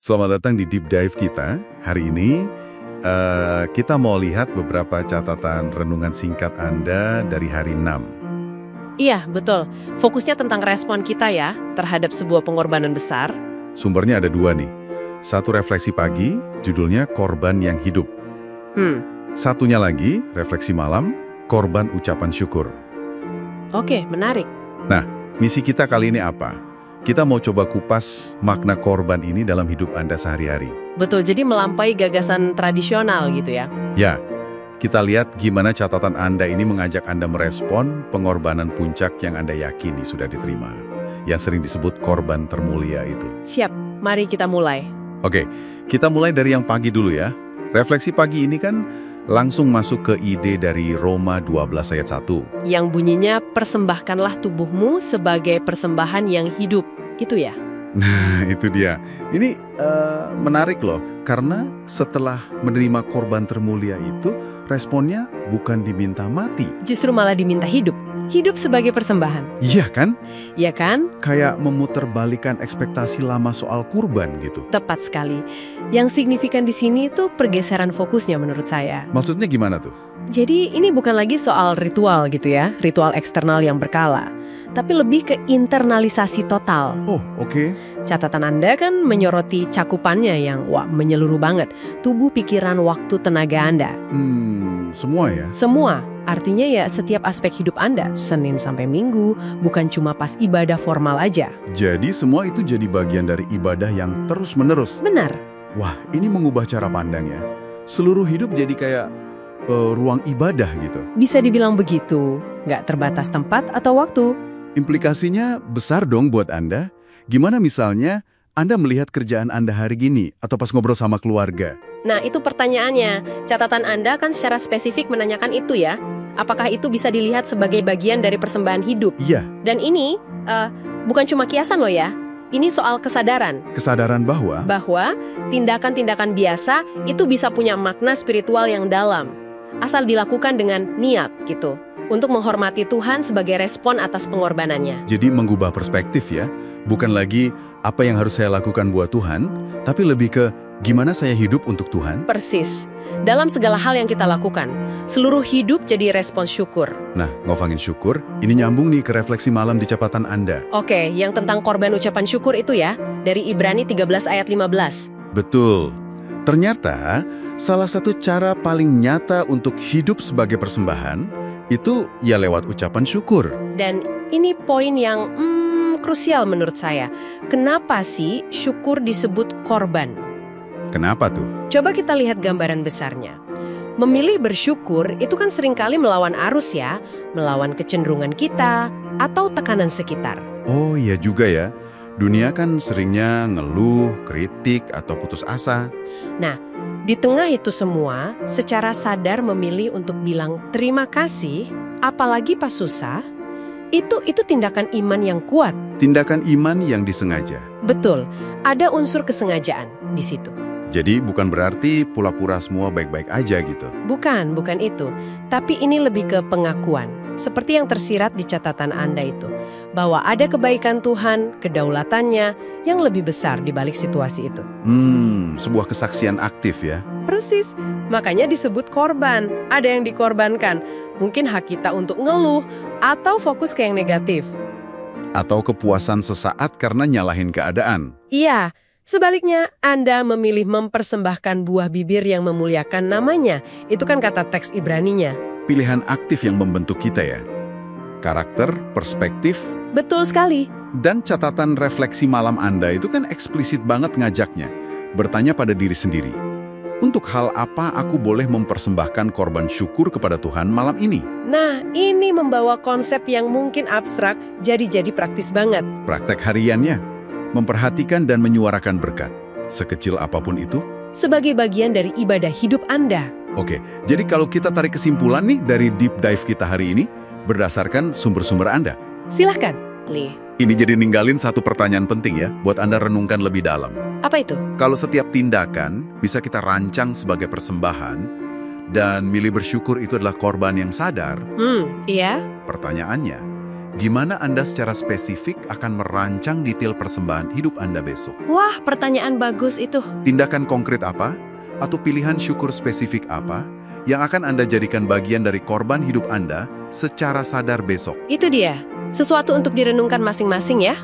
Selamat datang di Deep Dive kita. Hari ini kita mau lihat beberapa catatan renungan singkat Anda dari hari 6. Iya, betul. Fokusnya tentang respon kita ya terhadap sebuah pengorbanan besar. Sumbernya ada dua nih. Satu refleksi pagi, judulnya Korban yang Hidup. Satunya lagi, refleksi malam, Korban Ucapan Syukur. Oke, menarik. Nah, misi kita kali ini apa? Kita mau coba kupas makna korban ini dalam hidup Anda sehari-hari. Betul, jadi melampaui gagasan tradisional gitu ya. Ya, kita lihat gimana catatan Anda ini mengajak Anda merespon pengorbanan puncak yang Anda yakini sudah diterima. Yang sering disebut korban termulia itu. Siap, mari kita mulai. Oke, kita mulai dari yang pagi dulu ya. Refleksi pagi ini kan langsung masuk ke ide dari Roma 12 ayat 1. Yang bunyinya, persembahkanlah tubuhmu sebagai persembahan yang hidup. Itu ya? Nah, itu dia. Ini menarik loh, karena setelah menerima korban termulia itu, responnya bukan diminta mati. Justru malah diminta hidup. Hidup sebagai persembahan. Iya kan? Iya kan? Kayak memutarbalikkan ekspektasi lama soal kurban gitu. Tepat sekali. Yang signifikan di sini itu pergeseran fokusnya menurut saya. Maksudnya gimana tuh? Jadi ini bukan lagi soal ritual gitu ya, ritual eksternal yang berkala. Tapi lebih ke internalisasi total. Oh, oke. Catatan Anda kan menyoroti cakupannya yang menyeluruh banget. Tubuh, pikiran, waktu, tenaga Anda. Semua ya? Semua. Artinya ya setiap aspek hidup Anda, Senin sampai Minggu, bukan cuma pas ibadah formal aja. Jadi semua itu jadi bagian dari ibadah yang terus-menerus? Benar. Wah, ini mengubah cara pandang ya. Seluruh hidup jadi kayak ruang ibadah gitu. Bisa dibilang begitu. Nggak terbatas tempat atau waktu. Implikasinya besar dong buat Anda. Gimana misalnya Anda melihat kerjaan Anda hari gini atau pas ngobrol sama keluarga? Nah, itu pertanyaannya. Catatan Anda kan secara spesifik menanyakan itu ya. Apakah itu bisa dilihat sebagai bagian dari persembahan hidup? Iya. Dan ini bukan cuma kiasan loh ya. Ini soal kesadaran. Kesadaran bahwa Tindakan-tindakan biasa itu bisa punya makna spiritual yang dalam. Asal dilakukan dengan niat gitu. Untuk menghormati Tuhan sebagai respon atas pengorbanannya. Jadi mengubah perspektif ya. Bukan lagi apa yang harus saya lakukan buat Tuhan, tapi lebih ke gimana saya hidup untuk Tuhan. Persis. Dalam segala hal yang kita lakukan, seluruh hidup jadi respon syukur. Nah, ngomongin syukur, ini nyambung nih ke refleksi malam di catatan Anda. Oke, yang tentang korban ucapan syukur itu ya, dari Ibrani 13 ayat 15. Betul. Ternyata, salah satu cara paling nyata untuk hidup sebagai persembahan, itu ya lewat ucapan syukur. Dan ini poin yang krusial menurut saya. Kenapa sih syukur disebut korban? Kenapa tuh? Coba kita lihat gambaran besarnya. Memilih bersyukur itu kan seringkali melawan arus ya, melawan kecenderungan kita atau tekanan sekitar. Oh iya juga ya. Dunia kan seringnya ngeluh, kritik, atau putus asa. Nah, di tengah itu semua, secara sadar memilih untuk bilang terima kasih, apalagi pas susah, itu tindakan iman yang kuat. Tindakan iman yang disengaja. Betul, ada unsur kesengajaan di situ. Jadi bukan berarti pura-pura semua baik-baik aja gitu. Bukan itu. Tapi ini lebih ke pengakuan. Seperti yang tersirat di catatan Anda itu. Bahwa ada kebaikan Tuhan, kedaulatannya, yang lebih besar di balik situasi itu. Sebuah kesaksian aktif ya. Persis. Makanya disebut korban. Ada yang dikorbankan. Mungkin hak kita untuk ngeluh, atau fokus ke yang negatif. Atau kepuasan sesaat karena nyalahin keadaan. Iya. Sebaliknya, Anda memilih mempersembahkan buah bibir yang memuliakan namanya. Itu kan kata teks Ibraninya. Pilihan aktif yang membentuk kita ya. Karakter, perspektif. Betul sekali. Dan catatan refleksi malam Anda itu kan eksplisit banget ngajaknya. Bertanya pada diri sendiri. Untuk hal apa aku boleh mempersembahkan korban syukur kepada Tuhan malam ini? Nah, ini membawa konsep yang mungkin abstrak jadi praktis banget. Praktek hariannya. Memperhatikan dan menyuarakan berkat. Sekecil apapun itu. Sebagai bagian dari ibadah hidup Anda. Oke, jadi kalau kita tarik kesimpulan nih dari deep dive kita hari ini, berdasarkan sumber-sumber Anda. Silahkan, Lee. Ini jadi ninggalin satu pertanyaan penting ya, buat Anda renungkan lebih dalam. Apa itu? Kalau setiap tindakan bisa kita rancang sebagai persembahan, dan milih bersyukur itu adalah korban yang sadar, Iya. pertanyaannya, Gimana Anda secara spesifik akan merancang detail persembahan hidup Anda besok? Wah, pertanyaan bagus itu. Tindakan konkret apa? Atau pilihan syukur spesifik apa yang akan Anda jadikan bagian dari korban hidup Anda secara sadar besok? Itu dia. Sesuatu untuk direnungkan masing-masing ya.